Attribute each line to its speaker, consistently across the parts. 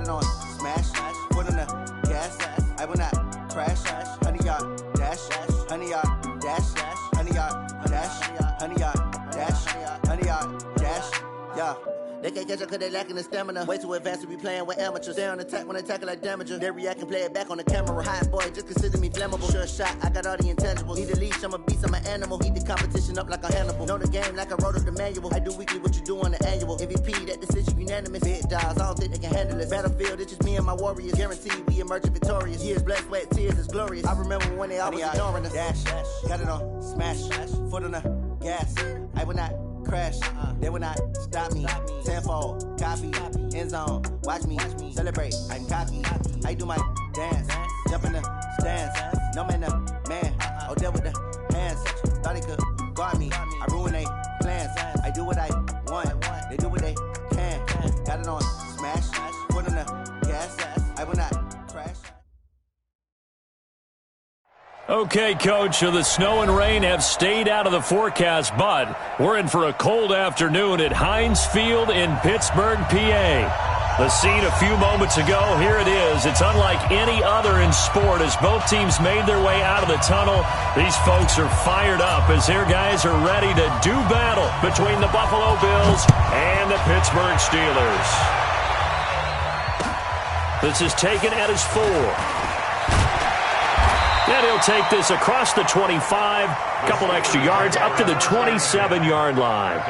Speaker 1: it on smash, foot on the gas. I will not crash. 100-yard dash, 100-yard dash, 100-yard dash, 100-yard dash, 100-yard dash. Yeah. They can't catch up cause they lacking the stamina. Way too advanced to be playing with amateurs. Stay on attack when they tackle like damager. They react and play it back on the camera. Hot boy, just consider me flammable. Sure shot, I got all the intangibles. Need a leash, I'm a beast, I'm an animal. Heat the competition up like a Hannibal. Know the game like I wrote up the manual. I do weekly what you do on the annual. MVP, that decision unanimous. Big dogs, I don't think they can handle it. Battlefield, it's just me and my warriors. Guaranteed we emerge victorious. Years, blood, sweat, tears, it's glorious. I remember when they always ignoring us. Dash, got it on smash, foot on the gas. I will not crash, they will not stop me. Tenfold, copy, end zone, watch me celebrate. I can copy, I do my dance, jump in the stands. No man, man, oh, there with the hands. Thought they could guard me, I ruin they plans. I do what I want, they do what they can. Got it on smash, foot on the gas. I will not crash.
Speaker 2: Okay, Coach, so the snow and rain have stayed out of the forecast, but we're in for a cold afternoon at Heinz Field in Pittsburgh, PA. The scene a few moments ago, here it is. It's unlike any other in sport as both teams made their way out of the tunnel. These folks are fired up as their guys are ready to do battle between the Buffalo Bills and the Pittsburgh Steelers. This is taken at his 4. And he'll take this across the 25, a couple extra yards, up to the 27-yard line.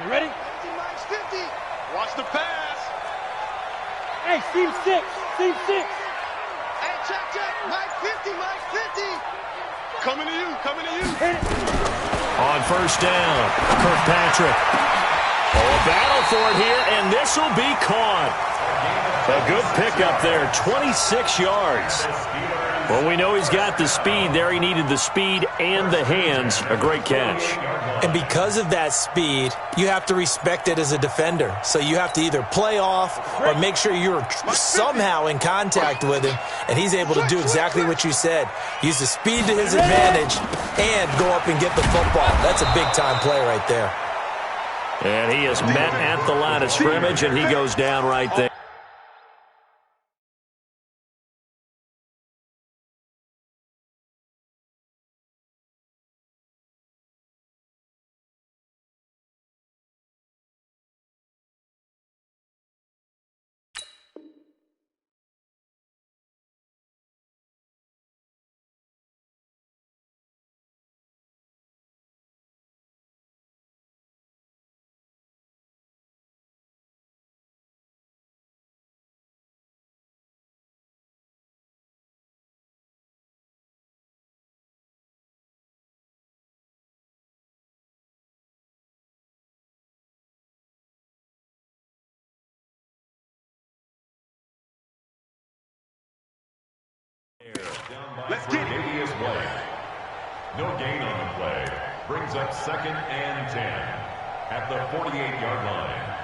Speaker 3: You ready?
Speaker 4: 50. Watch the pass.
Speaker 3: Hey, seam 6. Seam 6.
Speaker 4: Hey, check. Mike 50. Coming to you.
Speaker 3: Hit it.
Speaker 2: On first down, Kirkpatrick. Oh, a battle for it here, and this will be caught. A good pickup there, 26 yards. Well, we know he's got the speed there. He needed the speed and the hands. A great catch.
Speaker 5: And because of that speed, you have to respect it as a defender. So you have to either play off or make sure you're somehow in contact with him. And he's able to do exactly what you said. Use the speed to his advantage and go up and get the football. That's a big-time play right there.
Speaker 2: And he is met at the line of scrimmage, and he goes down right there.
Speaker 6: Let's get it. No gain on the play. Brings up 2nd and 10 at the 48-yard line.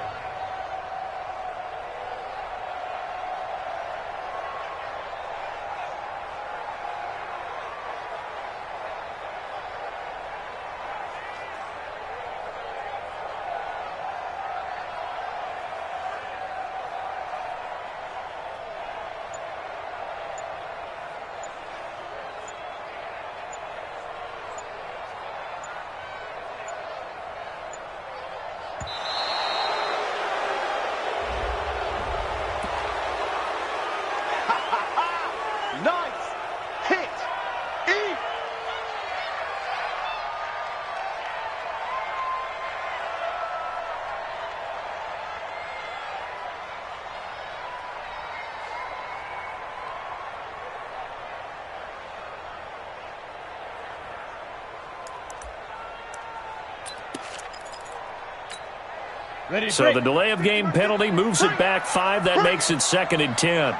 Speaker 2: So the delay of game penalty moves it back 5. That makes it 2nd and 10.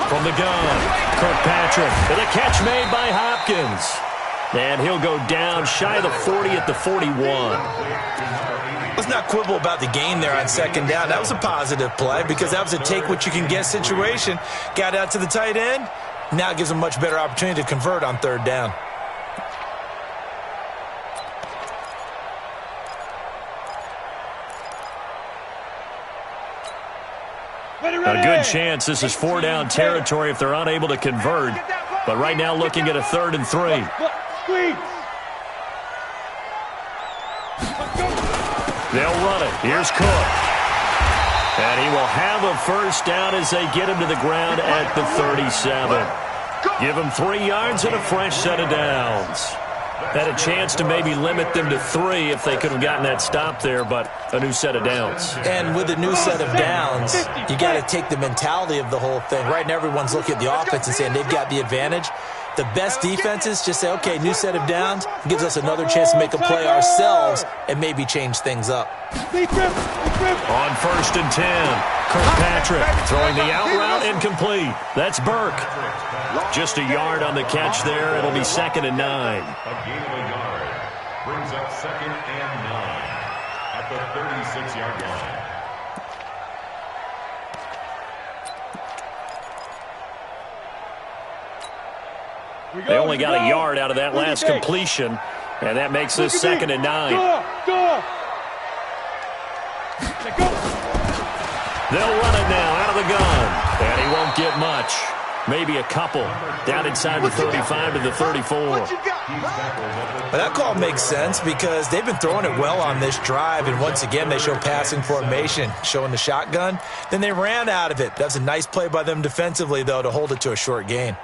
Speaker 2: From the gun, Kirkpatrick with a catch made by Hopkins. And he'll go down shy of the 40 at the 41.
Speaker 5: Let's not quibble about the gain there on 2nd down. That was a positive play because that was a take-what-you-can-get situation. Got out to the tight end. Now it gives them a much better opportunity to convert on 3rd down.
Speaker 2: A good chance this is 4-down territory if they're unable to convert. But right now looking at a 3rd and 3. They'll run it. Here's Cook. And he will have a 1st down as they get him to the ground at the 37. Give him 3 yards and a fresh set of downs. Had a chance to maybe limit them to 3 if they could have gotten that stop there, but a new set of downs.
Speaker 5: And with a new set of downs, you got to take the mentality of the whole thing. Right now everyone's looking at the offense and saying they've got the advantage. The best defenses just say, okay, new set of downs, gives us another chance to make a play ourselves and maybe change things up.
Speaker 2: On 1st and 10, Kirkpatrick throwing the out route incomplete. That's Burke. Just a yard on the catch there. It'll be 2nd and 9.
Speaker 6: A gain of a yard brings up 2nd and 9 at the 36-yard line.
Speaker 2: They only got a yard out of that last completion, and that makes this 2nd and 9. They'll run it now out of the gun, and he won't get much. Maybe a couple. Down inside the 35 to the 34.
Speaker 5: But that call makes sense because they've been throwing it well on this drive, and once again they show passing formation, showing the shotgun. Then they ran out of it. That's a nice play by them defensively, though, to hold it to a short gain.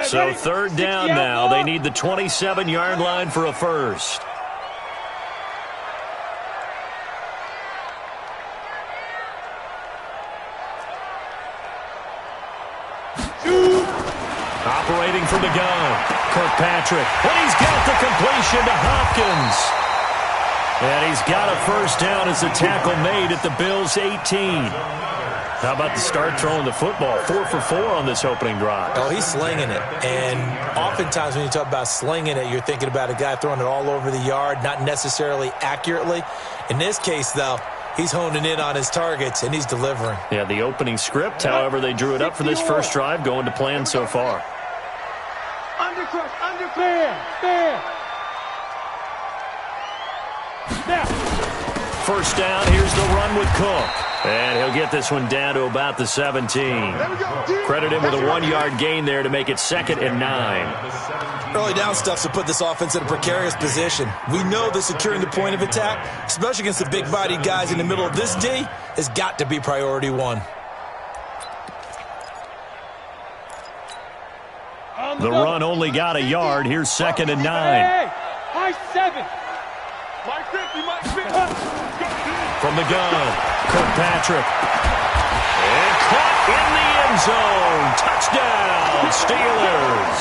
Speaker 2: So 3rd down now. They need the 27-yard line for a 1st. Operating from the gun, Kirkpatrick. And he's got the completion to Hopkins. And he's got a 1st down as a tackle made at the Bills' 18. How about the start throwing the football? 4 for 4 on this opening drive.
Speaker 5: Oh, he's slinging it. And oftentimes when you talk about slinging it, you're thinking about a guy throwing it all over the yard, not necessarily accurately. In this case, though, he's honing in on his targets, and he's delivering.
Speaker 2: Yeah, the opening script, however, they drew it up for this first drive, going to plan so far.
Speaker 3: Undercrush, fair. Now.
Speaker 2: 1st down, here's the run with Cook. And he'll get this one down to about the 17. Credit him with a 1-yard gain there to make it 2nd and 9.
Speaker 5: Early down stuff to put this offense in a precarious position. We know that securing the point of attack, especially against the big-bodied guys in the middle of this D, has got to be priority 1.
Speaker 2: The run only got a yard. Here's 2nd and 9.
Speaker 3: High 7.
Speaker 4: Mike 50.
Speaker 2: From the gun, Kirkpatrick. And caught in the end zone. Touchdown, Steelers.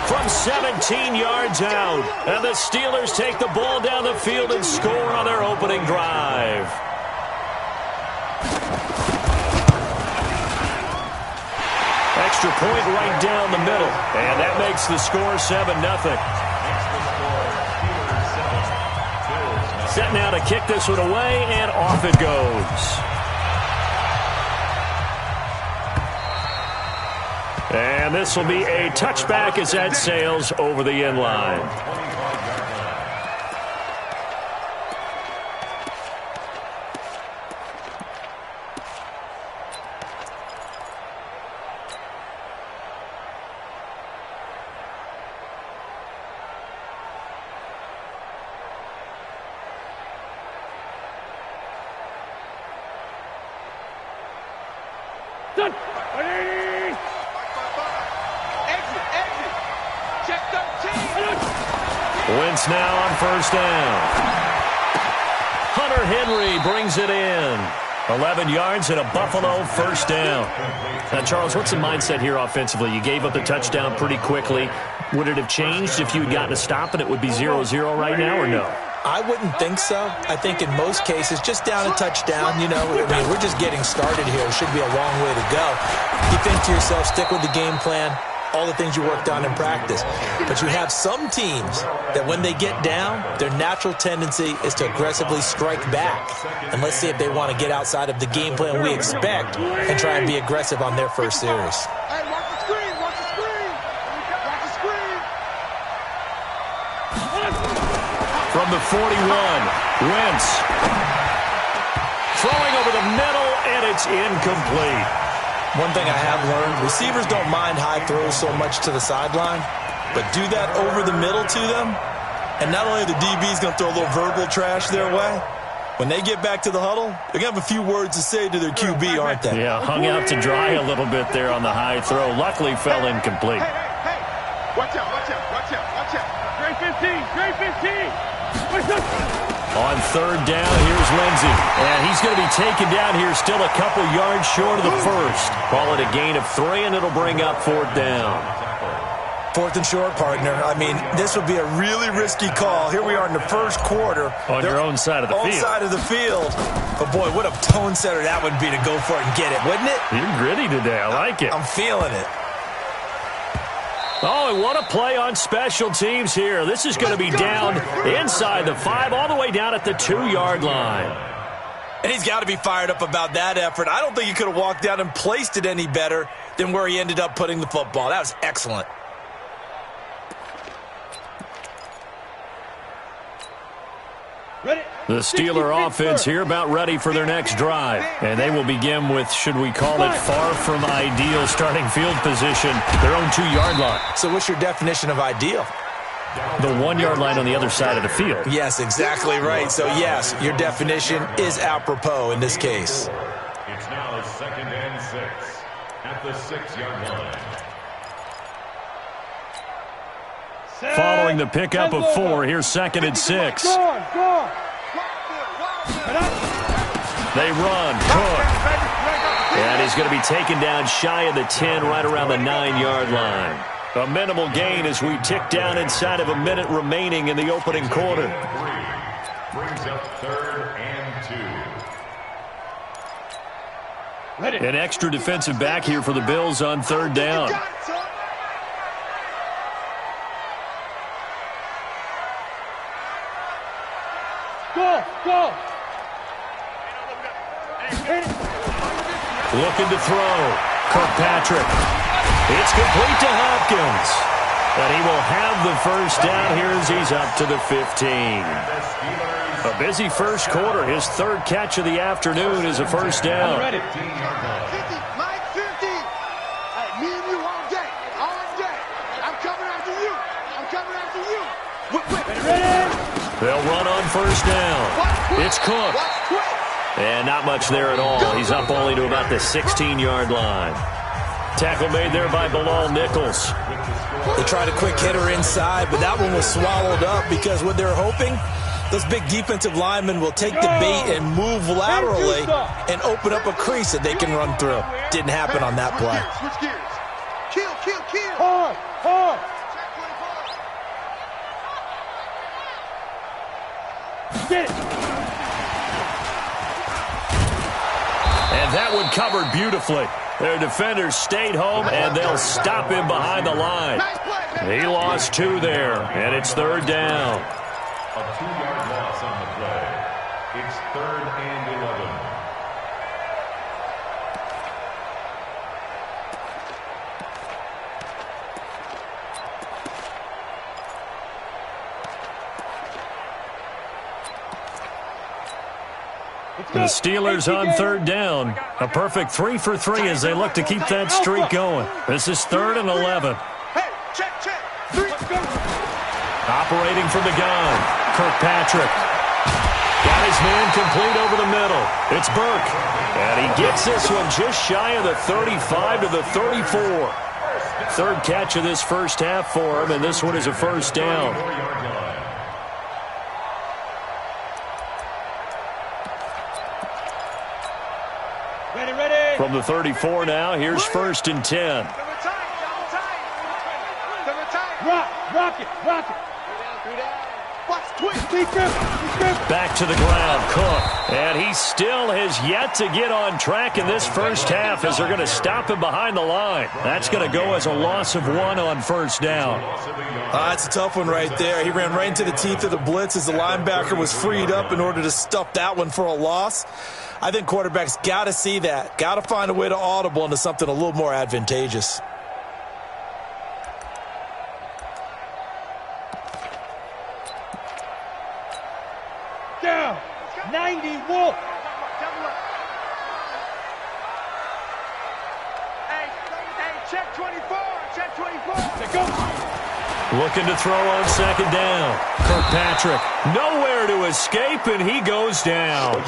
Speaker 2: From 17 yards out. And the Steelers take the ball down the field and score on their opening drive. Extra point right down the middle. And that makes the score 7-0. Set now to kick this one away, and off it goes. And this will be a touchback as that sails over the end line.
Speaker 3: Done.
Speaker 4: Exit. Check 13.
Speaker 2: Wentz now on 1st down. Hunter Henry brings it in. 11 yards and a Buffalo first down. Now, Charles, what's the mindset here offensively? You gave up the touchdown pretty quickly. Would it have changed if you had gotten a stop and it would be 0-0 right now, or no?
Speaker 5: I wouldn't think so. I think in most cases, just down a touchdown, you know, I mean, we're just getting started here. It should be a long way to go. You think to yourself, stick with the game plan, all the things you worked on in practice. But you have some teams that when they get down, their natural tendency is to aggressively strike back. And let's see if they want to get outside of the game plan we expect and try and be aggressive on their first series.
Speaker 4: Hey, watch the screen, watch the screen. Watch the screen.
Speaker 2: From the 41, Wentz. Throwing over the middle, and it's incomplete.
Speaker 5: One thing I have learned, receivers don't mind high throws so much to the sideline, but do that over the middle to them, and not only are the DBs going to throw a little verbal trash their way, when they get back to the huddle, they're going to have a few words to say to their QB, aren't they?
Speaker 2: Yeah, hung out to dry a little bit there on the high throw. Luckily fell incomplete.
Speaker 4: Hey. Watch out, watch out, watch out, watch out.
Speaker 3: Great 15, great 15.
Speaker 2: On third down, here's Lindsey. And he's going to be taken down here, still a couple yards short of the first. Call it a gain of 3, and it'll bring up fourth down.
Speaker 5: Fourth and short, partner. I mean, this would be a really risky call. Here we are in the first quarter.
Speaker 2: On your own side of the field.
Speaker 5: Own side of the field. But, boy, what a tone setter that would be to go for it and get it, wouldn't it?
Speaker 2: You're gritty today. I like it.
Speaker 5: I'm feeling it.
Speaker 2: Oh, and what a play on special teams here. This is going to be down inside the 5, all the way down at the 2-yard line.
Speaker 5: And he's got to be fired up about that effort. I don't think he could have walked down and placed it any better than where he ended up putting the football. That was excellent.
Speaker 2: The Steeler offense here about ready for their next drive. And they will begin with, should we call it, far from ideal starting field position, their own 2-yard line.
Speaker 5: So what's your definition of ideal?
Speaker 2: The 1-yard line on the other side of the field.
Speaker 5: Yes, exactly right. So, yes, your definition is apropos in this case.
Speaker 6: It's now 2nd and 6 at the 6-yard line.
Speaker 2: Following the pickup of 4, here's 2nd and 6.
Speaker 3: Go.
Speaker 2: They run. Cook. And he's going to be taken down shy of the 10, right around the 9-yard line. A minimal gain as we tick down inside of a minute remaining in the opening quarter.
Speaker 6: Brings up 3rd and 2.
Speaker 2: An extra defensive back here for the Bills on 3rd down.
Speaker 3: Go.
Speaker 2: Looking to throw. Kirkpatrick. It's complete to Hopkins. And he will have the first down here as he's up to the 15. A busy first quarter. His 3rd catch of the afternoon is a first down.
Speaker 4: 50, Mike 50. Hey, me and you all day. I'm coming after you.
Speaker 3: Ready?
Speaker 2: They'll run on first down. It's Cook. And not much there at all. He's up only to about the 16-yard line. Tackle made there by Bilal Nichols.
Speaker 5: They tried a quick hitter inside, but that one was swallowed up because what they're hoping, those big defensive linemen will take the bait and move laterally and open up a crease that they can run through. Didn't happen on that play.
Speaker 4: Switch gears. Kill.
Speaker 3: Hard. Get it.
Speaker 2: And that one covered beautifully. Their defenders stayed home, and they'll stop him behind the line. He lost 2 there, and it's 3rd down.
Speaker 6: A 2-yard loss on the play. It's 3rd and 11.
Speaker 2: The Steelers on 3rd down. A perfect 3 for 3 as they look to keep that streak going. This is 3rd and 11.
Speaker 4: Hey, check. 3.
Speaker 2: Operating from the gun, Kirkpatrick. Got his man complete over the middle. It's Burke. And he gets this one just shy of the 35 to the 34. 3rd catch of this first half for him, and this one is a first down.
Speaker 3: Ready, ready.
Speaker 2: From the 34 now, here's 1st and 10.
Speaker 3: Rock it.
Speaker 2: Back to the ground, Cook. And he still has yet to get on track in this first half as they're going to stop him behind the line. That's going to go as a loss of 1 on 1st down.
Speaker 5: That's a tough one right there. He ran right into the teeth of the blitz as the linebacker was freed up in order to stuff that one for a loss. I think quarterbacks got to see that. Got to find a way to audible into something a little more advantageous.
Speaker 3: Down. 90 Wolf.
Speaker 4: Hey, check 24. Check 24.
Speaker 3: Go.
Speaker 2: Looking to throw on 2nd down. Kirkpatrick nowhere to escape, and he goes down.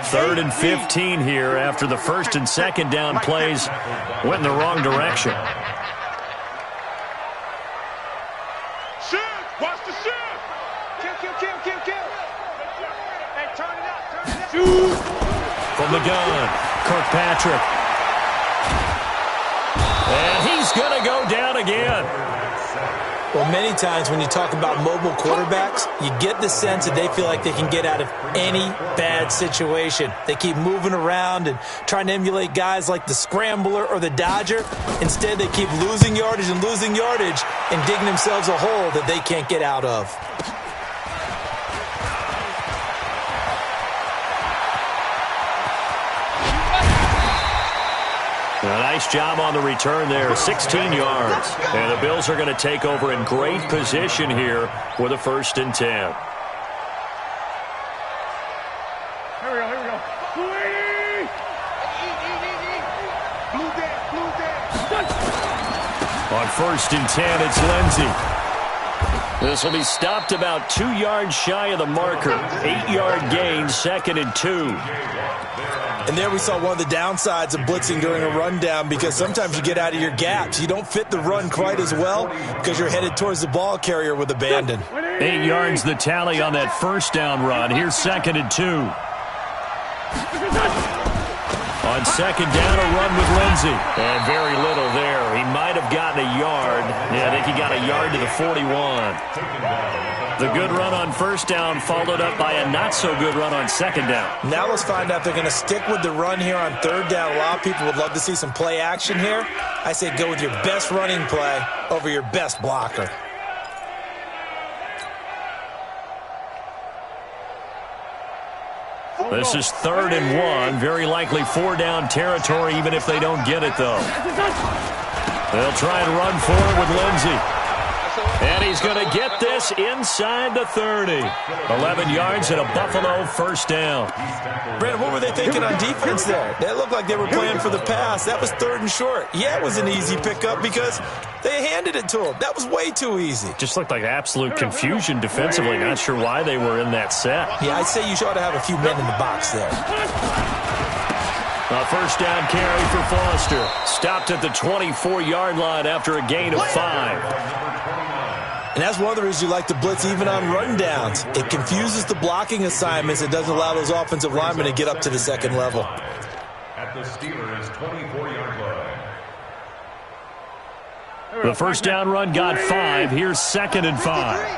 Speaker 2: 3rd and 15 here after the 1st and 2nd down plays went in the wrong direction.
Speaker 4: Shoot. Watch the shoot. Kill. Hey, turn it up.
Speaker 3: Shoot.
Speaker 2: From the gun, Kirkpatrick. And he's going to go down again.
Speaker 5: Well, many times when you talk about mobile quarterbacks, you get the sense that they feel like they can get out of any bad situation. They keep moving around and trying to emulate guys like the Scrambler or the Dodger. Instead, they keep losing yardage and digging themselves a hole that they can't get out of.
Speaker 2: A nice job on the return there, 16 yards. And the Bills are going to take over in great position here with a 1st and 10.
Speaker 3: Here we go.
Speaker 2: On 1st and 10, it's Lindsey. This will be stopped about 2 yards shy of the marker. 8-yard gain, 2nd and 2.
Speaker 5: And there we saw one of the downsides of blitzing during a rundown, because sometimes you get out of your gaps. You don't fit the run quite as well because you're headed towards the ball carrier with abandon.
Speaker 2: 8 yards the tally on that 1st down run. Here's 2nd and 2. On 2nd down, a run with Lindsey. And very little there. He might have gotten a yard. Yeah, I think he got a yard to the 41. The good run on 1st down followed up by a not-so-good run on 2nd down.
Speaker 5: Now let's find out if they're going to stick with the run here on 3rd down. A lot of people would love to see some play action here. I say go with your best running play over your best blocker.
Speaker 2: This is 3rd and 1. Very likely 4-down territory, even if they don't get it, though. They'll try and run for it with Lindsey. And he's going to get this inside the 30. 11 yards and a Buffalo 1st down.
Speaker 5: Brandon, what were they thinking on defense there? They looked like they were playing for the pass. That was 3rd and short. Yeah, it was an easy pickup because they handed it to him. That was way too easy.
Speaker 2: Just looked like absolute confusion defensively. Not sure why they were in that set.
Speaker 5: Yeah, I'd say you ought to have a few men in the box there.
Speaker 2: A 1st down carry for Foster. Stopped at the 24-yard line after a gain of 5.
Speaker 5: And that's one of the reasons you like to blitz even on rundowns. It confuses the blocking assignments. It doesn't allow those offensive linemen to get up to the 2nd level.
Speaker 6: At the Steelers' 24-yard line.
Speaker 2: The 1st down run got 5. Here's 2nd and 5.
Speaker 4: Here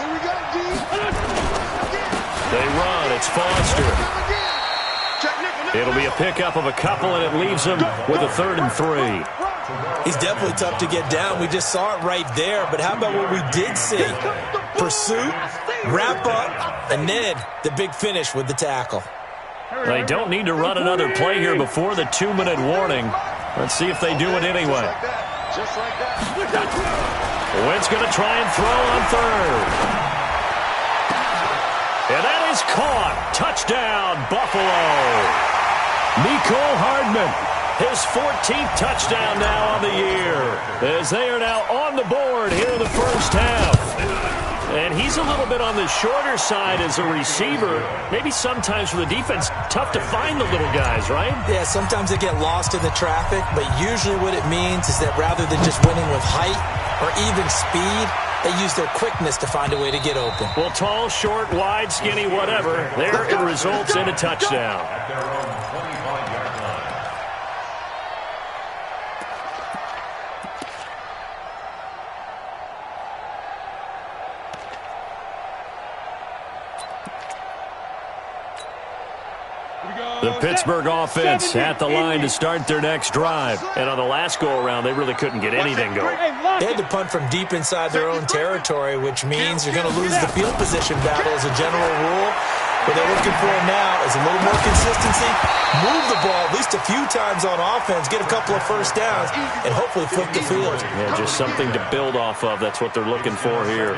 Speaker 4: we go, D.
Speaker 2: They run. It's Foster. It'll be a pickup of a couple, and it leaves them with a 3rd and 3.
Speaker 5: He's definitely tough to get down. We just saw it right there. But how about what we did see? Pursuit, wrap up, and then the big finish with the tackle.
Speaker 2: They don't need to run another play here before the 2-minute warning. Let's see if they do it anyway.
Speaker 4: Just like that.
Speaker 2: Wentz going to try and throw on 3rd. And that is caught. Touchdown, Buffalo. Mecole Hardman, his 14th touchdown now on the year, as they are now on the board here in the first half. And he's a little bit on the shorter side as a receiver. Maybe sometimes for the defense, tough to find the little guys, right?
Speaker 5: Yeah, sometimes they get lost in the traffic, but usually what it means is that rather than just winning with height or even speed, They use their quickness to find a way to get open.
Speaker 2: Well, tall, short, wide, skinny, whatever. There it results in a touchdown.
Speaker 6: At their own 25-yard line.
Speaker 2: The Pittsburgh offense at the line to start their next drive. And on the last go-around, they really couldn't get anything going.
Speaker 5: They had to punt from deep inside their own territory, which means you're going to lose the field position battle as a general rule. What they're looking for now is a little more consistency, move the ball at least a few times on offense, get a couple of first downs, and hopefully flip the field.
Speaker 2: Yeah, just something to build off of. That's what they're looking for here.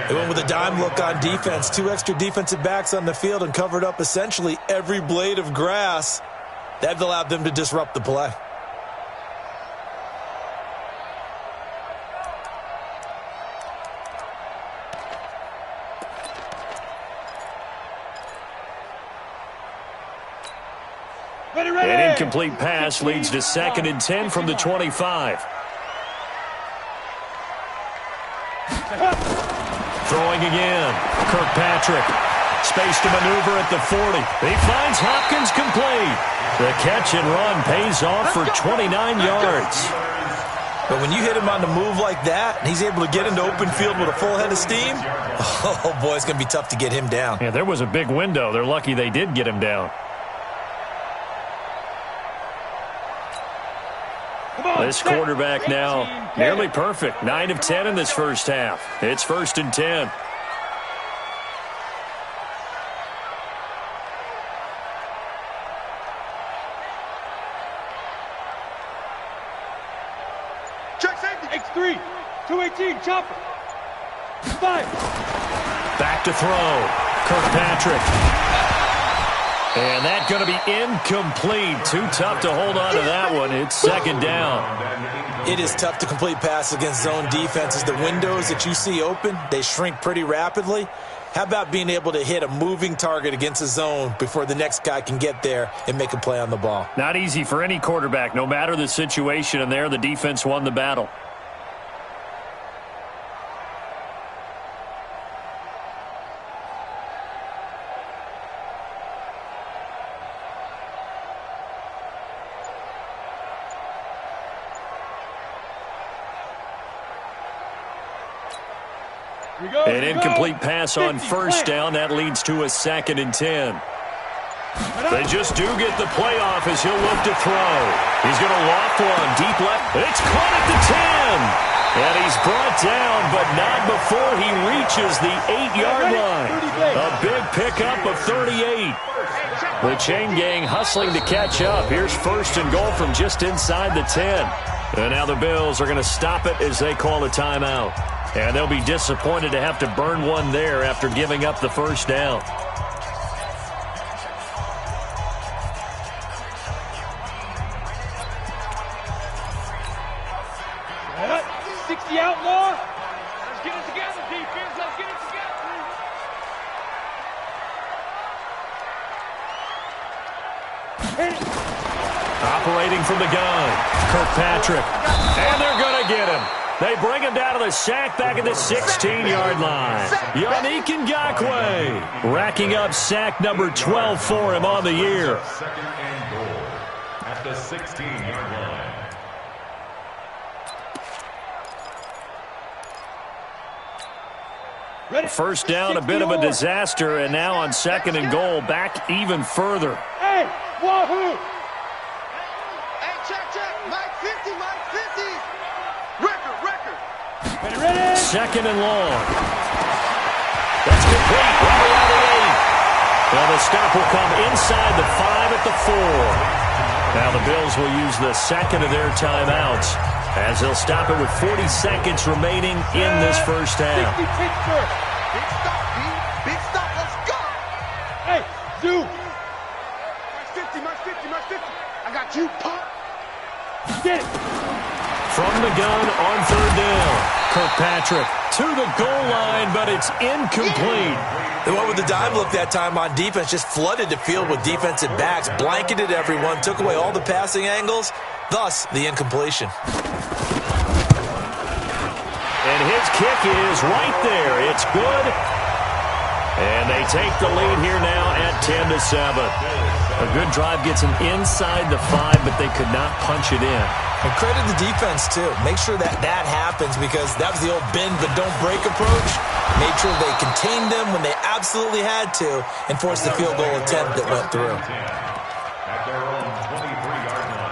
Speaker 5: They went with a dime look on defense. 2 extra defensive backs on the field and covered up essentially every blade of grass. That allowed them to disrupt the play.
Speaker 2: An incomplete pass leads to 2nd and 10 from the 25. Throwing again. Kirkpatrick. Space to maneuver at the 40. He finds Hopkins complete. The catch and run pays off for 29 yards.
Speaker 5: But when you hit him on the move like that, and he's able to get into open field with a full head of steam, oh boy, it's going to be tough to get him down.
Speaker 2: Yeah, there was a big window. They're lucky they did get him down. This quarterback now nearly perfect. 9 of 10 in this first half. It's 1st and 10.
Speaker 4: Check safety.
Speaker 3: X3, 218, chopper. 5.
Speaker 2: Back to throw. Kirkpatrick. And that's going to be incomplete. Too tough to hold on to that one. It's 2nd down.
Speaker 5: It is tough to complete passes against zone defenses. The windows that you see open, they shrink pretty rapidly. How about being able to hit a moving target against a zone before the next guy can get there and make a play on the ball?
Speaker 2: Not easy for any quarterback, no matter the situation. And there, the defense won the battle. An incomplete pass on 1st down. That leads to a 2nd and 10. They just do get the playoff as he'll look to throw. He's going to loft one deep left. It's caught at the 10. And he's brought down, but not before he reaches the 8-yard line. A big pickup of 38. The chain gang hustling to catch up. Here's 1st and goal from just inside the 10. And now the Bills are going to stop it as they call a timeout. And they'll be disappointed to have to burn one there after giving up the 1st down.
Speaker 3: What? 60 outlaw? Let's get it together, defense. Let's get it together.
Speaker 2: Operating from the gun, Kirkpatrick. And they're going to get him. They bring him down to the sack back at the 16-yard line. Yannick Ngakoue racking up sack number 12 for him on the year.
Speaker 6: 2nd and goal at the 16-yard line.
Speaker 2: 1st down, a bit of a disaster, and now on 2nd and goal, back even further.
Speaker 3: Hey, wahoo!
Speaker 4: Hey, check. Mike 50, Mike 50. Record.
Speaker 3: Ready?
Speaker 2: 2nd and long. That's complete. Right around the 8. Well, the stop will come inside the 5 at the 4. Now the Bills will use the 2nd of their timeouts as they'll stop it with 40 seconds remaining in this first half.
Speaker 3: 60 Pittsburgh.
Speaker 4: Big stop, B. Big stop. Let's go.
Speaker 3: Hey, Zoo.
Speaker 4: Mike 50. I got you, pop.
Speaker 3: Get it.
Speaker 2: From the gun on 3rd down. Kirkpatrick to the goal line, but it's incomplete.
Speaker 5: They went with the dime look that time on defense, just flooded the field with defensive backs, blanketed everyone, took away all the passing angles, thus the incompletion.
Speaker 2: And his kick is right there. It's good. And they take the lead here now at 10-7. A good drive gets them inside the 5, but they could not punch it in.
Speaker 5: And credit the defense, too. Make sure that happens, because that was the old bend but don't break approach. Made sure they contained them when they absolutely had to and forced the field goal attempt that went through.
Speaker 6: At their own 23-yard line.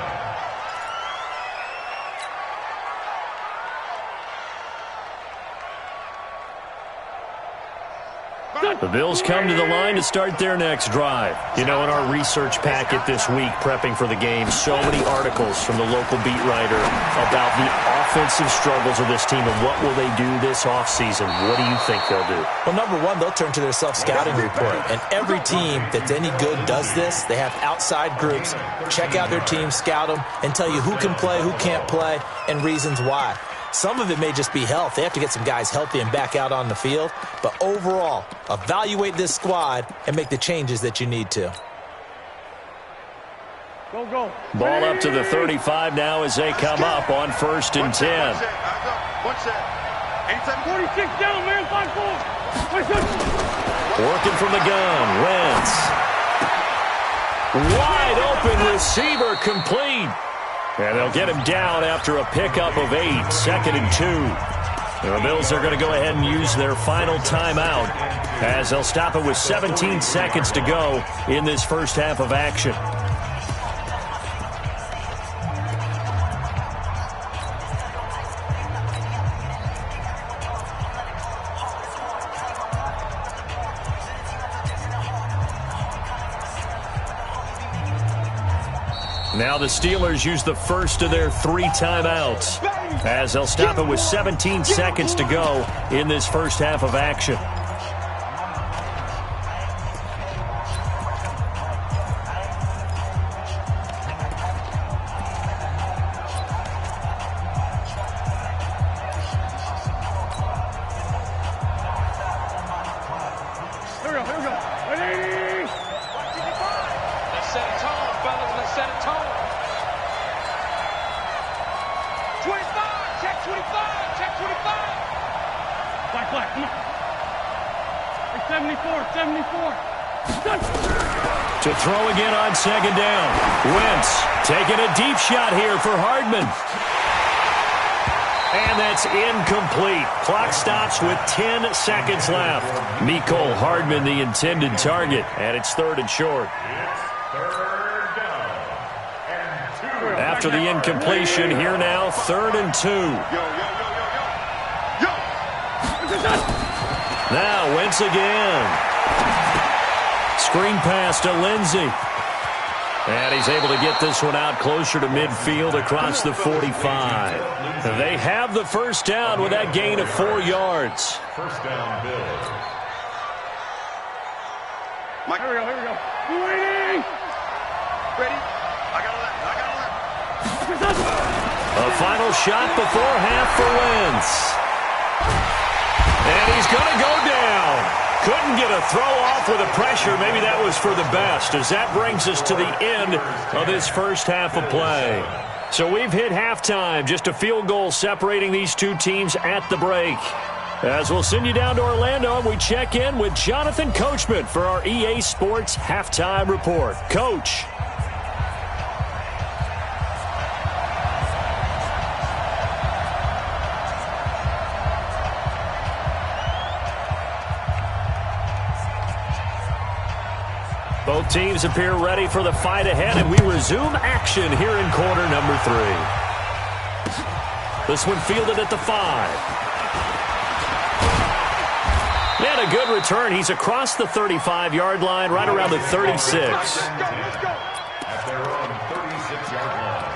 Speaker 2: The Bills come to the line to start their next drive. You know, in our research packet this week, prepping for the game, so many articles from the local beat writer about the offensive struggles of this team and what will they do this offseason. What do you think they'll do?
Speaker 5: Well, number one, they'll turn to their self-scouting report. And every team that's any good does this. They have outside groups, check out their team, scout them, and tell you who can play, who can't play, and reasons why. Some of it may just be health. They have to get some guys healthy and back out on the field. But overall, evaluate this squad and make the changes that you need to.
Speaker 3: Go, go.
Speaker 2: Ball up to the 35 now as they come up on 1st and 10.
Speaker 3: 46 down, man. 5-4.
Speaker 2: Working from the gun. Wentz. Wide open receiver complete. And they'll get him down after a pickup of 8, 2nd and 2. The Bills are going to go ahead and use their final timeout as they'll stop it with 17 seconds to go in this first half of action. Now the Steelers use the first of their 3 timeouts as they'll stop it with 17 seconds to go in this first half of action.
Speaker 3: Here we go. Ready? Let's set a tone, fellas. Let's set a tone. 25. Check 25. Check 25. Black. Come on. Hey, 74.
Speaker 2: To throw again on 2nd down. Wentz taking a deep shot here for Hardman. And that's incomplete. Clock stops with 10 seconds left. Mecole Hardman, the intended target, and it's 3rd and short. After the incompletion, here now, 3rd and 2. Now Wentz again. Screen pass to Lindsey. And he's able to get this one out closer to midfield across the 45. They have the first down with that gain of 4 yards.
Speaker 6: First down, Bills.
Speaker 3: Here we go. Waiting. Ready? I got a left.
Speaker 2: A final shot before half for Wentz. And he's going to go down. Couldn't get a throw off with the pressure. Maybe that was for the best, as that brings us to the end of this first half of play. So we've hit halftime, just a field goal separating these two teams at the break. As we'll send you down to Orlando, and we check in with Jonathan Coachman for our EA Sports Halftime Report. Coach. Both teams appear ready for the fight ahead, and we resume action here in quarter number 3. This one fielded at the 5. And a good return. He's across the 35-yard line, right around the 36.
Speaker 6: At their own 36-yard line.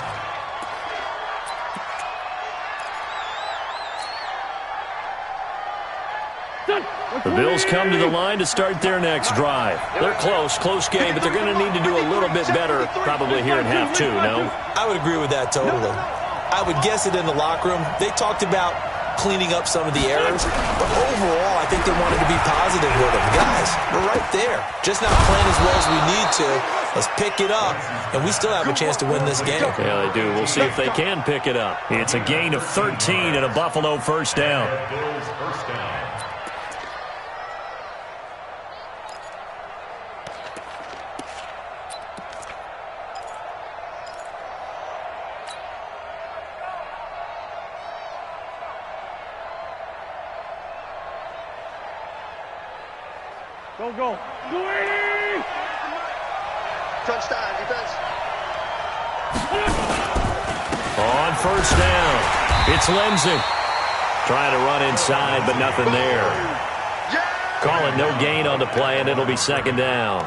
Speaker 2: The Bills come to the line to start their next drive. They're close game, but they're going to need to do a little bit better probably here in half 2, no?
Speaker 5: I would agree with that totally. I would guess it in the locker room. They talked about cleaning up some of the errors, but overall, I think they wanted to be positive with them. Guys, we're right there. Just not playing as well as we need to, Let's pick it up, and we still have a chance to win this game.
Speaker 2: Yeah, they do. We'll see if they can pick it up. It's a gain of 13 and a Buffalo first down.
Speaker 6: Bills first down.
Speaker 3: Go.
Speaker 4: Touchdown, defense.
Speaker 2: On first down, it's Lindsey. Trying to run inside, but nothing there. Call it no gain on the play, and it'll be second down.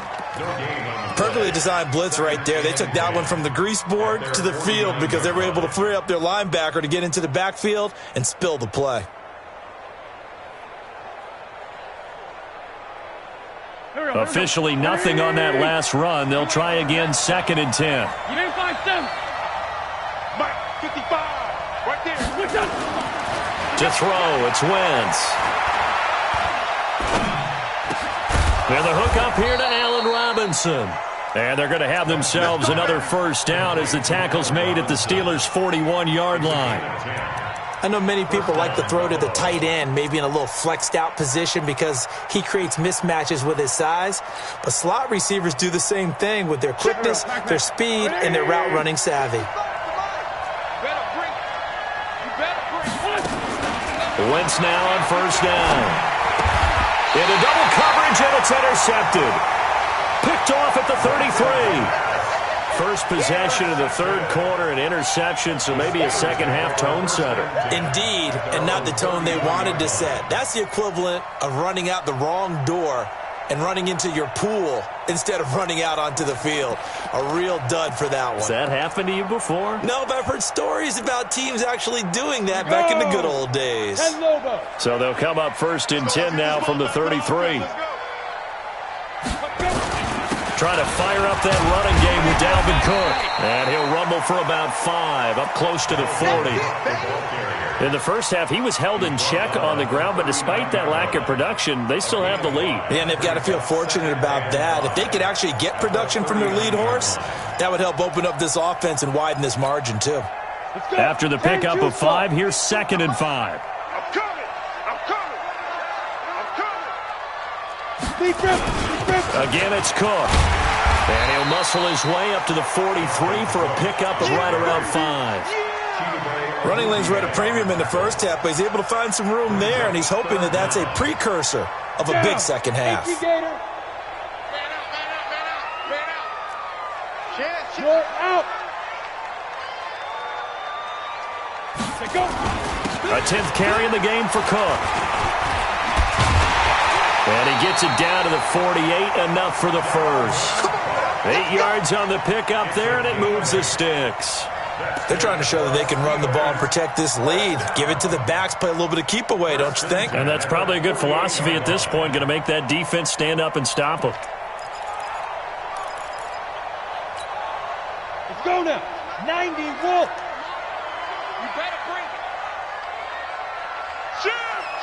Speaker 5: Perfectly designed blitz right there. They took that one from the grease board to the field because they were able to free up their linebacker to get into the backfield and spill the play.
Speaker 2: Officially nothing on that last run. They'll try again, 2nd and 10.
Speaker 3: You didn't find 7. Mike, 55. Right there.
Speaker 2: To throw, it's Wentz. And the hook up here to Allen Robinson. And they're going to have themselves another first down as the tackle's made at the Steelers' 41-yard line.
Speaker 5: I know many people like to throw to the tight end, maybe in a little flexed out position because he creates mismatches with his size. But slot receivers do the same thing with their quickness, their speed, and their route running savvy.
Speaker 2: Wentz now on first down. Into double coverage, and it's intercepted. Picked off at the 33. First possession of the third quarter, an interception, so maybe a second-half tone setter.
Speaker 5: Indeed, and not the tone they wanted to set. That's the equivalent of running out the wrong door and running into your pool instead of running out onto the field. A real dud for that one.
Speaker 2: Has that happened to you before?
Speaker 5: No, but I've heard stories about teams actually doing that back in the good old days.
Speaker 2: So they'll come up 1st and 10 now from the 33. Trying to fire up that running game with Dalvin Cook. And he'll rumble for about 5, up close to the 40. In the first half, he was held in check on the ground, but despite that lack of production, they still have the lead.
Speaker 5: Yeah, and they've got to feel fortunate about that. If they could actually get production from their lead horse, that would help open up this offense and widen this margin, too.
Speaker 2: After the pickup of 5, here's 2nd and 5. Again, it's Cook. And he'll muscle his way up to the 43 for a pickup of right around 5.
Speaker 5: Running lanes were at a premium in the first half, but he's able to find some room there, and he's hoping that that's a precursor of a big second half.
Speaker 2: A 10th carry in the game for Cook. And he gets it down to the 48, enough for the first. 8 yards on the pickup there, and it moves the sticks.
Speaker 5: They're trying to show that they can run the ball and protect this lead. Give it to the backs, play a little bit of keep away, don't you think?
Speaker 2: And that's probably a good philosophy at this point, going to make that defense stand up and stop them.
Speaker 3: Let's go now. 90 Wolf. You better bring it.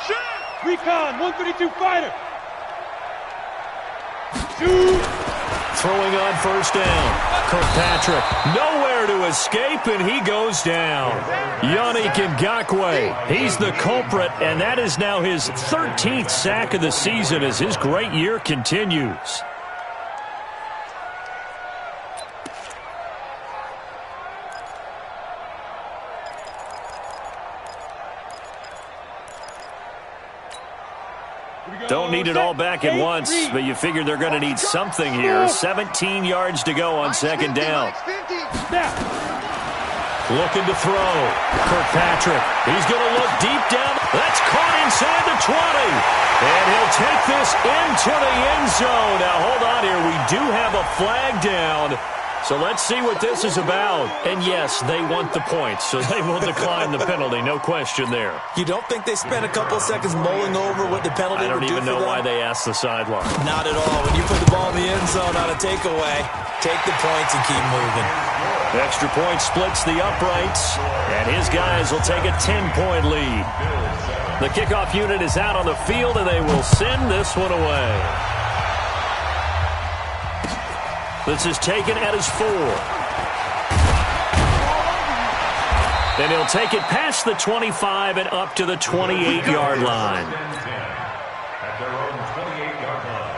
Speaker 3: Shoot! Recon, 132 fighter.
Speaker 2: Throwing on first down. Kirkpatrick nowhere to escape, and he goes down. Yannick Ngakoue, he's the culprit, and that is now his 13th sack of the season as his great year continues. Don't need it all back at once, but you figure they're going to need something here. 17 yards to go on second down. Looking to throw. Kirkpatrick. He's going to look deep down. That's caught inside the 20. And he'll take this into the end zone. Now, hold on here. We do have a flag down. So let's see what this is about. And yes, they want the points, so they will decline the penalty. No question there.
Speaker 5: You don't think they spent a couple of seconds mulling over what the penalty would do for them?
Speaker 2: I don't even know why they asked the sideline.
Speaker 5: Not at all. When you put the ball in the end zone on a takeaway, take the points and keep moving.
Speaker 2: Extra point splits the uprights, and his guys will take a 10-point lead. The kickoff unit is out on the field, and they will send this one away. This is taken at his 4. And he'll take it past the 25 and up to the 28-yard line.
Speaker 6: At their own 28-yard line.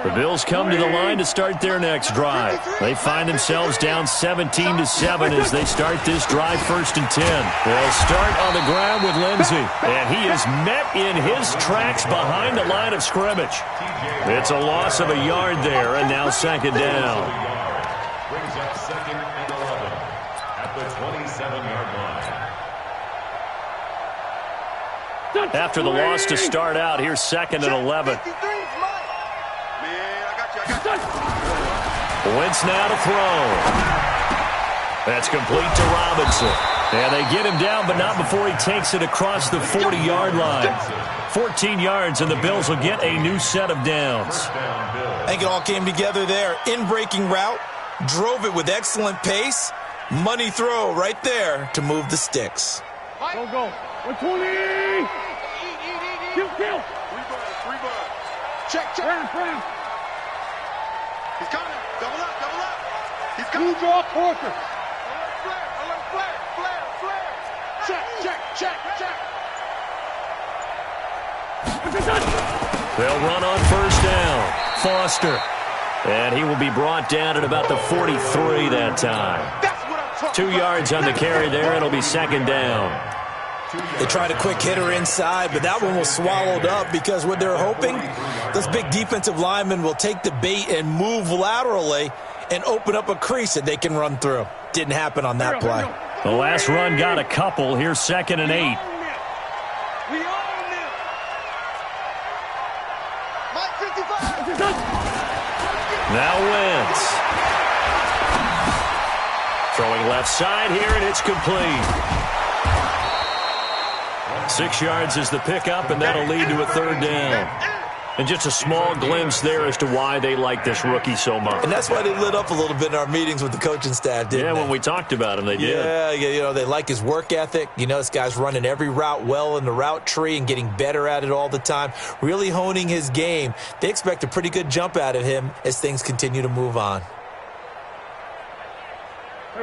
Speaker 2: The Bills come to the line to start their next drive. They find themselves down 17-7 as they start this drive 1st and 10. They'll start on the ground with Lindsey, and he is met in his tracks behind the line of scrimmage. It's a loss of a yard there, and now 2nd down.
Speaker 6: Brings up 2nd and 11 at the 27-yard line.
Speaker 2: After the loss to start out, here's 2nd and 11. Wentz now to throw. That's complete to Robinson. And they get him down, but not before he takes it across the 40-yard line. 14 yards, and the Bills will get a new set of downs.
Speaker 5: I think it all came together there. In-breaking route, drove it with excellent pace. Money throw right there to move the sticks.
Speaker 3: Go, go. 120! Kill.
Speaker 4: 3 bud. Check.
Speaker 3: Brown.
Speaker 4: He's coming. Double up. He's coming.
Speaker 3: Blue draw, Porter.
Speaker 4: Alert flare. Check.
Speaker 2: They'll run on 1st down. Foster. And he will be brought down at about the 43 that time.
Speaker 4: That's what I'm talking
Speaker 2: 2 yards on the carry there. It'll be 2nd down.
Speaker 5: They tried a quick hitter inside, but that one was swallowed up because what they're hoping, those big defensive linemen will take the bait and move laterally and open up a crease that they can run through. Didn't happen on that play.
Speaker 2: The last run got a couple. Here's 2nd and 8.
Speaker 3: We own them.
Speaker 4: Mike 55.
Speaker 2: Now Wentz. Throwing left side here, and it's complete. 6 yards is the pickup, and that'll lead to a 3rd down. And just a small glimpse there as to why they like this rookie so much.
Speaker 5: And that's why they lit up a little bit in our meetings with the coaching staff, didn't they?
Speaker 2: Yeah, when we talked about him, they did.
Speaker 5: Yeah, you know, they like his work ethic. You know, this guy's running every route well in the route tree and getting better at it all the time, really honing his game. They expect a pretty good jump out of him as things continue to move on.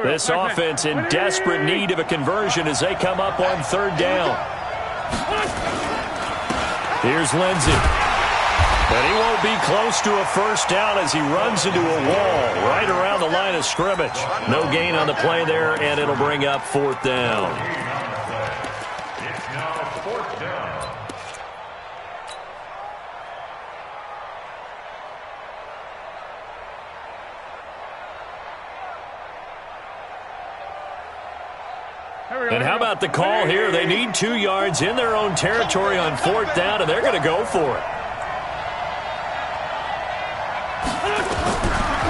Speaker 2: This offense in desperate need of a conversion as they come up on 3rd down. Here's Lindsey. And he won't be close to a 1st down as he runs into a wall right around the line of scrimmage. No gain on the play there, and it'll bring up 4th down.
Speaker 6: It's now 4th down.
Speaker 2: And how about the call here? They need 2 yards in their own territory on 4th down, and they're going to go for it.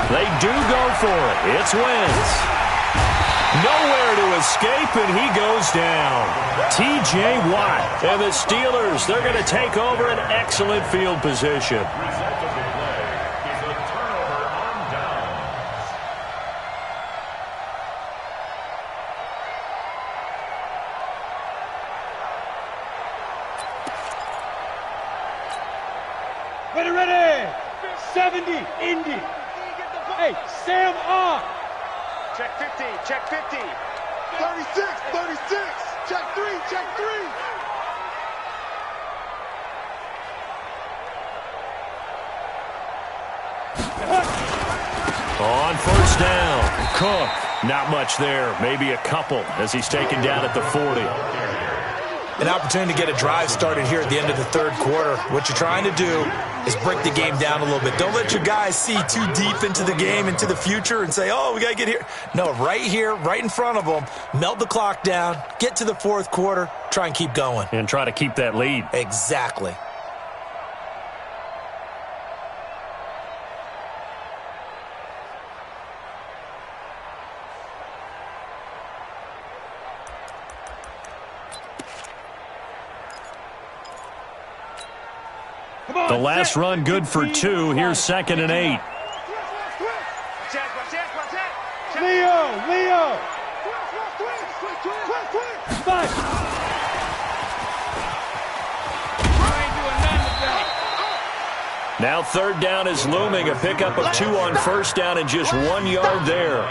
Speaker 2: They do go for it. It's Wentz. Nowhere to escape, and he goes down. T.J. Watt and the Steelers, they're going to take over an excellent field position.
Speaker 6: Result of the play is a turnover on downs.
Speaker 3: Ready. 70, Indy. Hey, Sam off.
Speaker 4: Check 50. 36. Check 3.
Speaker 2: On 1st down, Cook. Not much there, maybe a couple as he's taken down at the 40.
Speaker 5: An opportunity to get a drive started here at the end of the 3rd quarter. What you're trying to do is break the game down a little bit. Don't let your guys see too deep into the game, into the future, and say, oh, we got to get here. No, right here, right in front of them, melt the clock down, get to the 4th quarter, try and keep going.
Speaker 2: And try to keep that lead.
Speaker 5: Exactly.
Speaker 2: The last run good for 2. Here's 2nd and 8.
Speaker 3: Leo.
Speaker 2: Now third down is looming. A pickup of 2 on first down and just 1 yard there.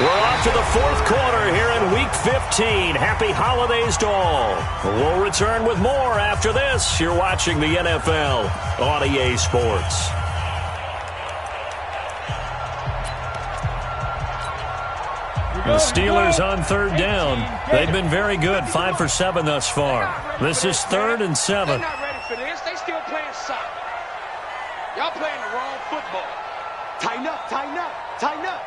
Speaker 2: We're off to the fourth quarter here in Week 15. Happy holidays to all. We'll return with more after this. You're watching the NFL on EA Sports. The Steelers on third down. They've been very good, 5 for 7 thus far. This is 3rd and 7.
Speaker 3: They're not ready for this. They still playing soccer. Y'all playing the wrong football.
Speaker 4: Tighten up, tighten up, tighten up.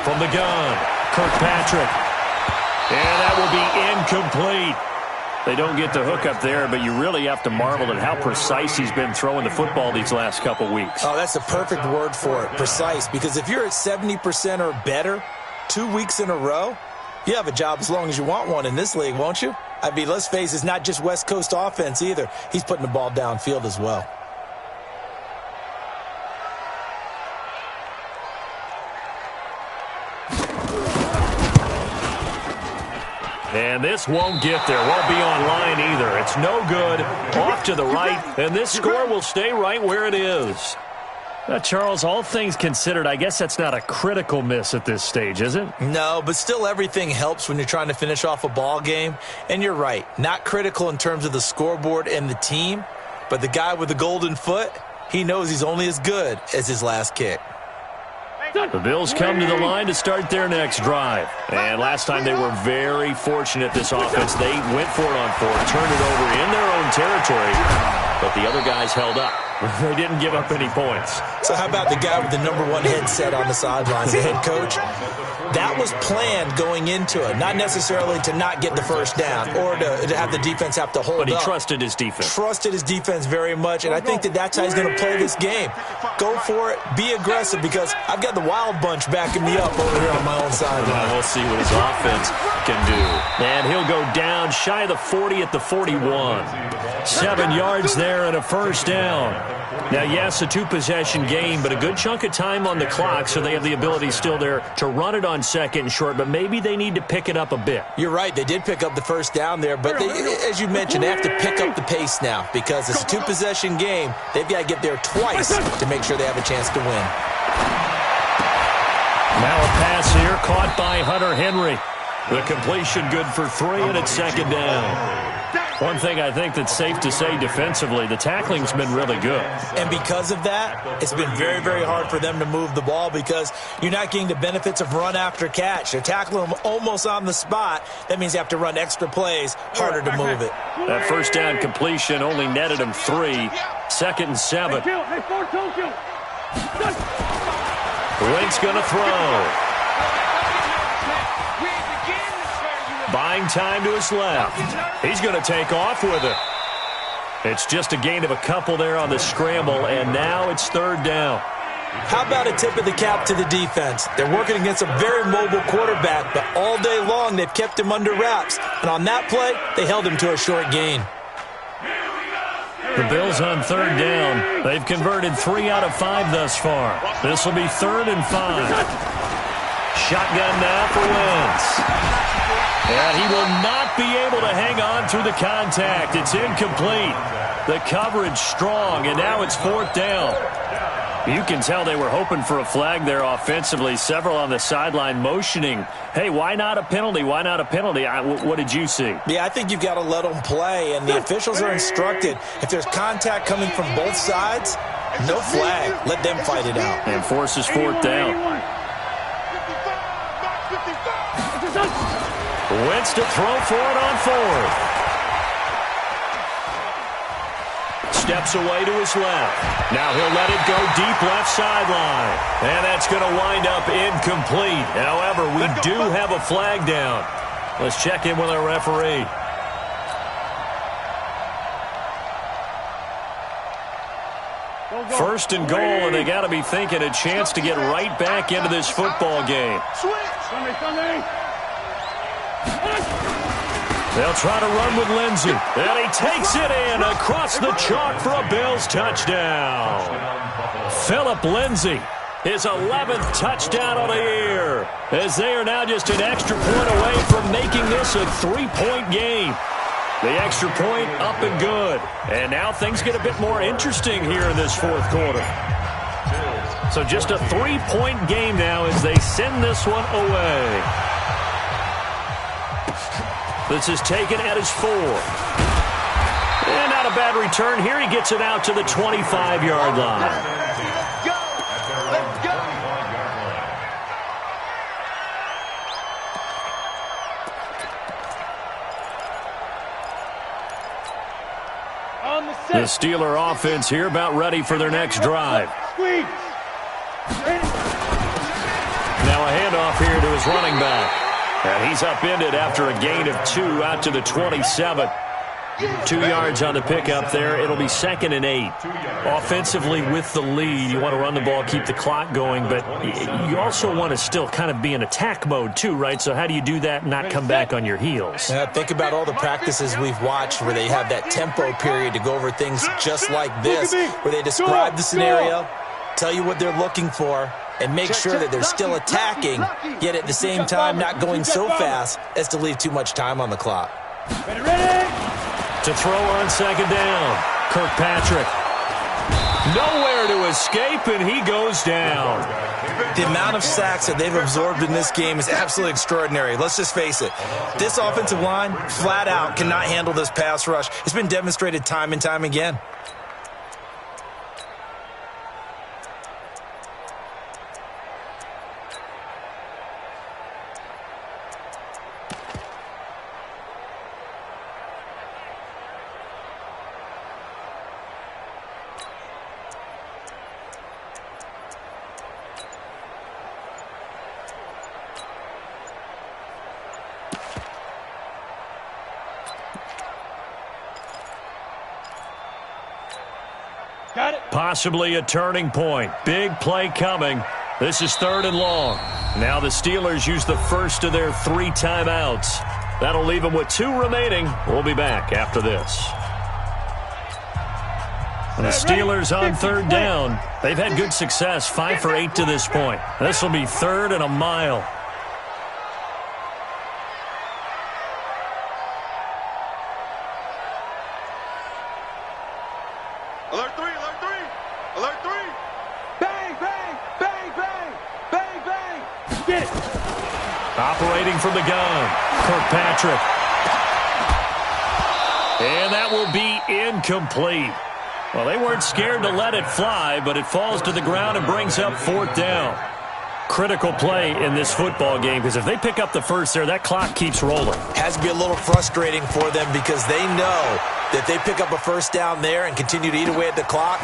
Speaker 2: From the gun, Kirkpatrick. And that will be incomplete. They don't get the hook up there, but you really have to marvel at how precise he's been throwing the football these last couple weeks.
Speaker 5: Oh, that's the perfect word for it, precise. Because if you're at 70% or better 2 weeks in a row, you have a job as long as you want one in this league, won't you? I mean, let's face it, it's not just West Coast offense either. He's putting the ball downfield as well.
Speaker 2: And this won't get there. Won't be on line either. It's no good. Off to the right. And this score will stay right where it is. Charles, all things considered, I guess that's not a critical miss at this stage, is it?
Speaker 5: No, but still everything helps when you're trying to finish off a ball game. And you're right. Not critical in terms of the scoreboard and the team. But the guy with the golden foot, he knows he's only as good as his last kick.
Speaker 2: The Bills come to the line to start their next drive. And last time they were very fortunate, this offense. They went for it on 4, turned it over in their own territory, but the other guys held up. They didn't give up any points.
Speaker 5: So how about the guy with the #1 headset on the sidelines, the head coach? That was planned going into it, not necessarily to not get the first down or to have the defense have to hold up.
Speaker 2: But he trusted his defense.
Speaker 5: Trusted his defense very much, and I think that's how he's going to play this game. Go for it, be aggressive, because I've got the wild bunch backing me up over here on my own sideline.
Speaker 2: We'll see what his offense can do. And he'll go down shy of the 40 at the 41. 7 yards there and a first down. Now, yes, a 2-possession game, but a good chunk of time on the clock, so they have the ability still there to run it on second and short, but maybe they need to pick it up a bit.
Speaker 5: You're right. They did pick up the first down there, but as you mentioned, they have to pick up the pace now because it's a 2-possession game. They've got to get there twice to make sure they have a chance to win.
Speaker 2: Now a pass here caught by Hunter Henry. The completion good for 3, and it's second down. One thing I think that's safe to say defensively, the tackling's been really good.
Speaker 5: And because of that, it's been very, very hard for them to move the ball because you're not getting the benefits of run after catch. They're tackling them almost on the spot. That means you have to run extra plays, harder to move it.
Speaker 2: That first down completion only netted him 3. 2nd and 7. Wink's going to throw. Buying time to his left. He's going to take off with it. It's just a gain of a couple there on the scramble, and now it's 3rd down.
Speaker 5: How about a tip of the cap to the defense? They're working against a very mobile quarterback, but all day long they've kept him under wraps. And on that play, they held him to a short gain.
Speaker 2: The Bills on 3rd down. They've converted 3 out of 5 thus far. This will be 3rd and 5. Shotgun now for Wentz. And he will not be able to hang on through the contact. It's incomplete. The coverage strong, and now it's 4th down. You can tell they were hoping for a flag there offensively. Several on the sideline motioning, hey, why not a penalty? Why not a penalty? What did you see?
Speaker 5: Yeah, I think you've got to let them play, and the officials are instructed. If there's contact coming from both sides, no flag. Let them fight it out.
Speaker 2: And forces 4th down. Wentz to throw for it on 4th. Steps away to his left. Now he'll let it go deep left sideline. And that's going to wind up incomplete. However, we do have a flag down. Let's check in with our referee. First and goal, and they got to be thinking a chance to get right back into this football game. They'll try to run with Lindsey. And he takes it in across the chalk for a Bills touchdown. Phillip Lindsay, his 11th touchdown of the year, as they are now just an extra point away from making this a 3-point game. The extra point up and good. And now things get a bit more interesting here in this fourth quarter. So just a 3-point game now as they send this one away. This is taken at his 4. And not a bad return here. He gets it out to the 25-yard line. The Steeler offense here about ready for their next drive. Now a handoff here to his running back. And he's upended after a gain of 2 out to the 27. 2 yards on the pickup there. It'll be 2nd and 8. Offensively with the lead, you want to run the ball, keep the clock going, but you also want to still kind of be in attack mode too, right? So how do you do that and not come back on your heels?
Speaker 5: Think about all the practices we've watched where they have that tempo period to go over things just like this, where they describe the scenario, tell you what they're looking for, and make sure that they're still attacking, yet at the same time not going so fast as to leave too much time on the clock.
Speaker 2: To throw on 2nd down, Kirkpatrick. Nowhere to escape, and he goes down.
Speaker 5: The amount of sacks that they've absorbed in this game is absolutely extraordinary. Let's just face it. This offensive line, flat out, cannot handle this pass rush. It's been demonstrated time and time again.
Speaker 2: Possibly a turning point. Big play coming. This is 3rd and long. Now the Steelers use the first of their 3 timeouts. That'll leave them with 2 remaining. We'll be back after this. And the Steelers on 3rd down. They've had good success, 5 for 8 to this point. This will be 3rd and a mile.
Speaker 4: Alert 3, alert 3, alert 3. Bang, bang, bang, bang, bang, bang. Get it.
Speaker 2: Operating from the gun, Kirkpatrick. And that will be incomplete. Well, they weren't scared to let it fly, but it falls to the ground and brings up 4th down. Critical play in this football game, because if they pick up the first there, that clock keeps rolling.
Speaker 5: Has to be a little frustrating for them because they know that they pick up a first down there and continue to eat away at the clock,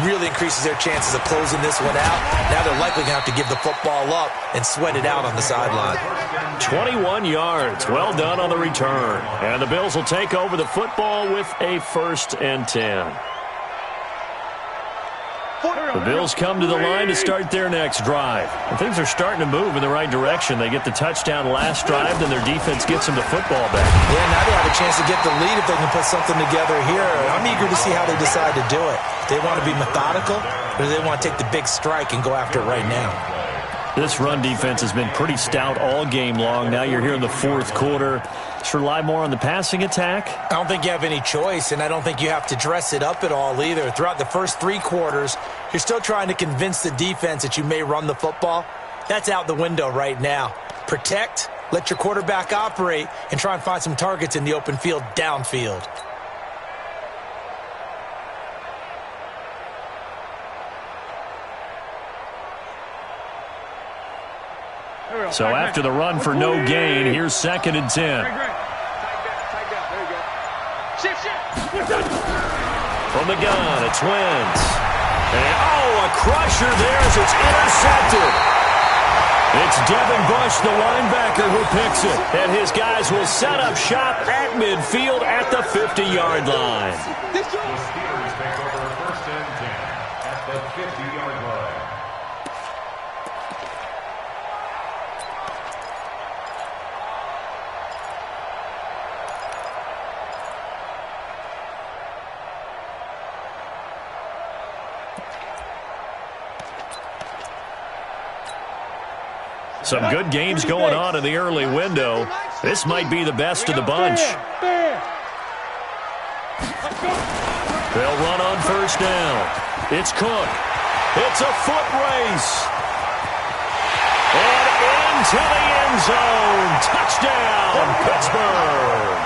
Speaker 5: really increases their chances of closing this one out. Now they're likely going to have to give the football up and sweat it out on the sideline.
Speaker 2: 21 yards. Well done on the return. And the Bills will take over the football with a 1st and 10. The Bills come to the line to start their next drive. And things are starting to move in the right direction. They get the touchdown last drive, then their defense gets them the football back.
Speaker 5: Yeah, now they have a chance to get the lead if they can put something together here. I'm eager to see how they decide to do it. Do they want to be methodical, or do they want to take the big strike and go after it right now?
Speaker 2: This run defense has been pretty stout all game long. Now you're here in the 4th quarter. Just rely more on the passing attack?
Speaker 5: I don't think you have any choice, and I don't think you have to dress it up at all either. Throughout the first 3 quarters, you're still trying to convince the defense that you may run the football. That's out the window right now. Protect, let your quarterback operate, and try and find some targets in the open field downfield.
Speaker 2: So after the run for no gain, here's 2nd and 10. From the gun, it's Wentz. And, a crusher there as it's intercepted. It's Devin Bush, the linebacker, who picks it. And his guys will set up shop at midfield at the 50-yard line.
Speaker 6: The Steelers take over 1st and 10 at the 50-yard line.
Speaker 2: Some good games going on in the early window. This might be the best of the bunch. They'll run on first down. It's Cook. It's a foot race. And into the end zone. Touchdown, Pittsburgh.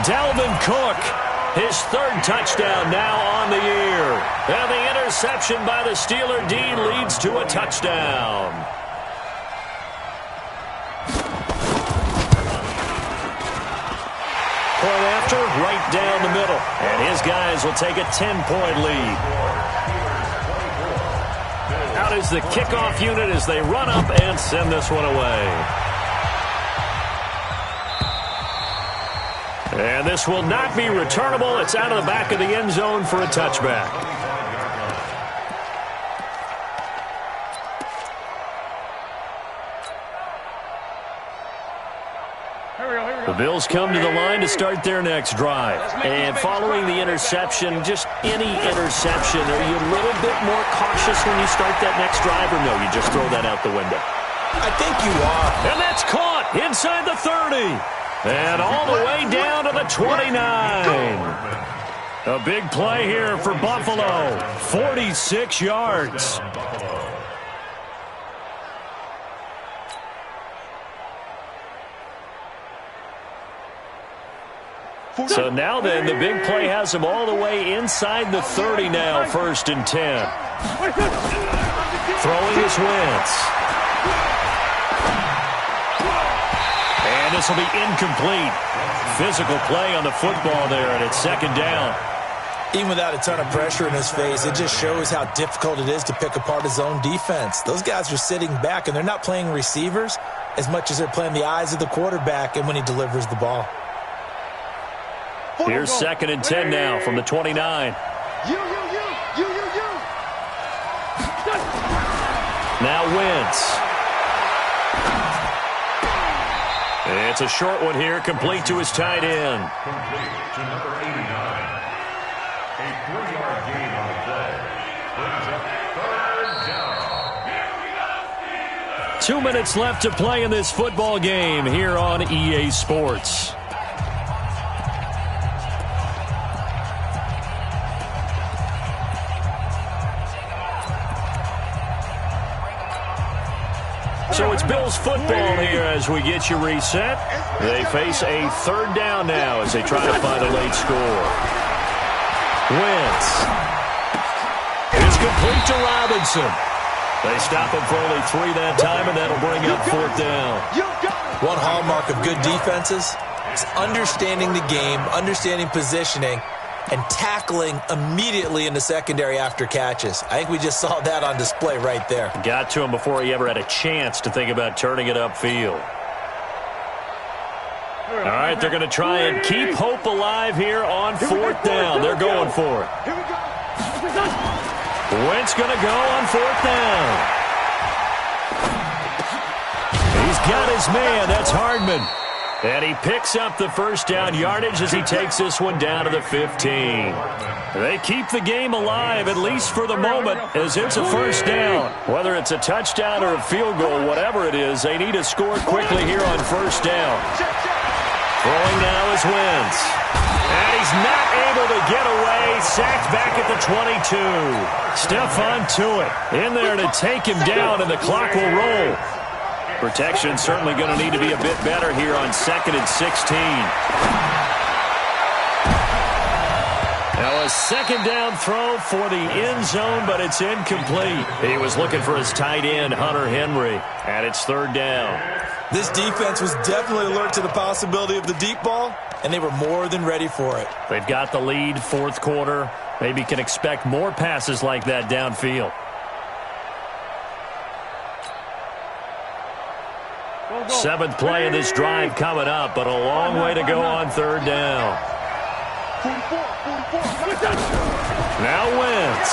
Speaker 2: Dalvin Cook, his third touchdown now on the year. And the interception by the Steeler D leads to a touchdown. Point after, right down the middle. And his guys will take a 10-point lead. Out is the kickoff unit as they run up and send this one away. And this will not be returnable. It's out of the back of the end zone for a touchback. The Bills come to the line to start their next drive. And following the interception, just any interception, are you a little bit more cautious when you start that next drive, or no, you just throw that out the window?
Speaker 5: I think you are.
Speaker 2: And that's caught inside the 30. And all the way down to the 29. A big play here for Buffalo. 46 yards. So now then, the big play has him all the way inside the 30 now, 1st and 10. Throwing is Wentz. And this will be incomplete. Physical play on the football there, and it's 2nd down.
Speaker 5: Even without a ton of pressure in his face, it just shows how difficult it is to pick apart his own defense. Those guys are sitting back, and they're not playing receivers as much as they're playing the eyes of the quarterback and when he delivers the ball.
Speaker 2: Here's 2nd and 10 now from the 29. Now Wentz. It's a short one here, complete to his tight end.
Speaker 6: Complete to number 89. A 3-yard gain on the play. Brings up 3rd down.
Speaker 2: 2 minutes left to play in this football game here on EA Sports. So it's Bills football here as we get you reset. They face a 3rd down now as they try to find a late score. Wentz. It's complete to Robinson. They stop him for only 3 that time, and that'll bring up 4th down.
Speaker 5: One hallmark of good defenses is understanding the game, understanding positioning, and tackling immediately in the secondary after catches. I think we just saw that on display right there.
Speaker 2: Got to him before he ever had a chance to think about turning it upfield. All right, they're going to try and keep hope alive here on 4th down. They're going for it. Wentz going to go on 4th down. He's got his man. That's Hardman. And he picks up the 1st down yardage as he takes this one down to the 15. They keep the game alive, at least for the moment, as it's a 1st down. Whether it's a touchdown or a field goal, whatever it is, they need to score quickly here on 1st down. Throwing now is Wentz. And he's not able to get away. Sacked back at the 22. Stephon Tuitt in there to take him down, and the clock will roll. Protection certainly going to need to be a bit better here on 2nd and 16. Now a 2nd down throw for the end zone, but it's incomplete. He was looking for his tight end, Hunter Henry, and it's 3rd down.
Speaker 5: This defense was definitely alert to the possibility of the deep ball, and they were more than ready for it.
Speaker 2: They've got the lead, 4th quarter. Maybe can expect more passes like that downfield. 7th play of this drive coming up, but a long way to go on 3rd down. Now Wentz.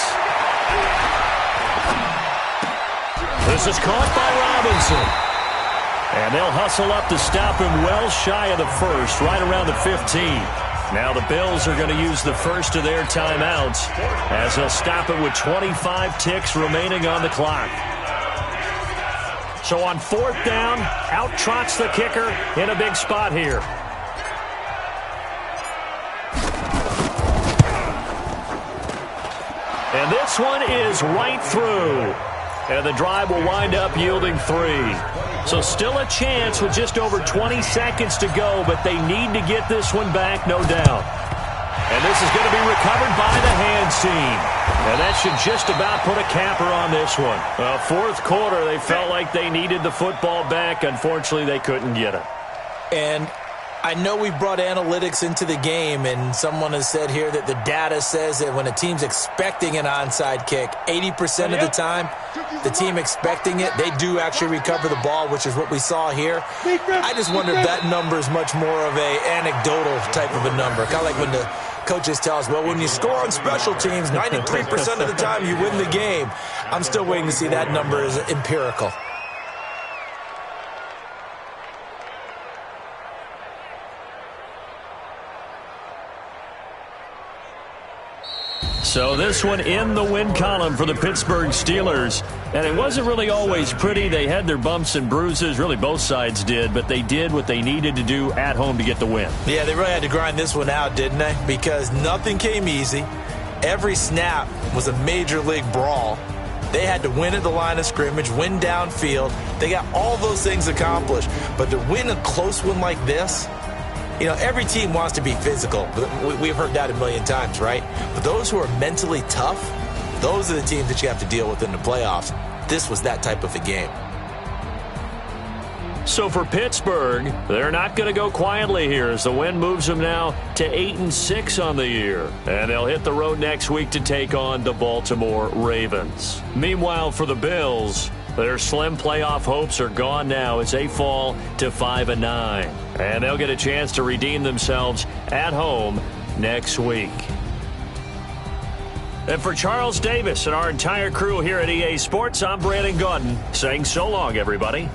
Speaker 2: This is caught by Robinson. And they'll hustle up to stop him well shy of the 1st, right around the 15. Now the Bills are going to use the 1st of their timeouts as they'll stop it with 25 ticks remaining on the clock. So on 4th down, out trots the kicker in a big spot here. And this one is right through. And the drive will wind up yielding 3. So still a chance with just over 20 seconds to go, but they need to get this one back, no doubt. And this is going to be recovered by the hands team. And that should just about put a capper on this one. Well, 4th quarter, they felt like they needed the football back. Unfortunately, they couldn't get it.
Speaker 5: And I know we brought analytics into the game, and someone has said here that the data says that when a team's expecting an onside kick, 80% of the time, the team expecting it, they do actually recover the ball, which is what we saw here. I just wonder if that number is much more of a anecdotal type of a number. Kind of like when the coaches tell us, well, when you score on special teams, 93% of the time you win the game. I'm still waiting to see that number is empirical.
Speaker 2: So this one in the win column for the Pittsburgh Steelers. And it wasn't really always pretty. They had their bumps and bruises. Really, both sides did. But they did what they needed to do at home to get the win.
Speaker 5: Yeah, they really had to grind this one out, didn't they? Because nothing came easy. Every snap was a major league brawl. They had to win at the line of scrimmage, win downfield. They got all those things accomplished. But to win a close one like this, you know, every team wants to be physical. We've heard that a million times, right? But those who are mentally tough, those are the teams that you have to deal with in the playoffs. This was that type of a game.
Speaker 2: So for Pittsburgh, they're not going to go quietly here as the win moves them now to 8-6 on the year. And they'll hit the road next week to take on the Baltimore Ravens. Meanwhile, for the Bills, their slim playoff hopes are gone now as they fall to 5-9. And they'll get a chance to redeem themselves at home next week. And for Charles Davis and our entire crew here at EA Sports, I'm Brandon Gaudin saying so long, everybody.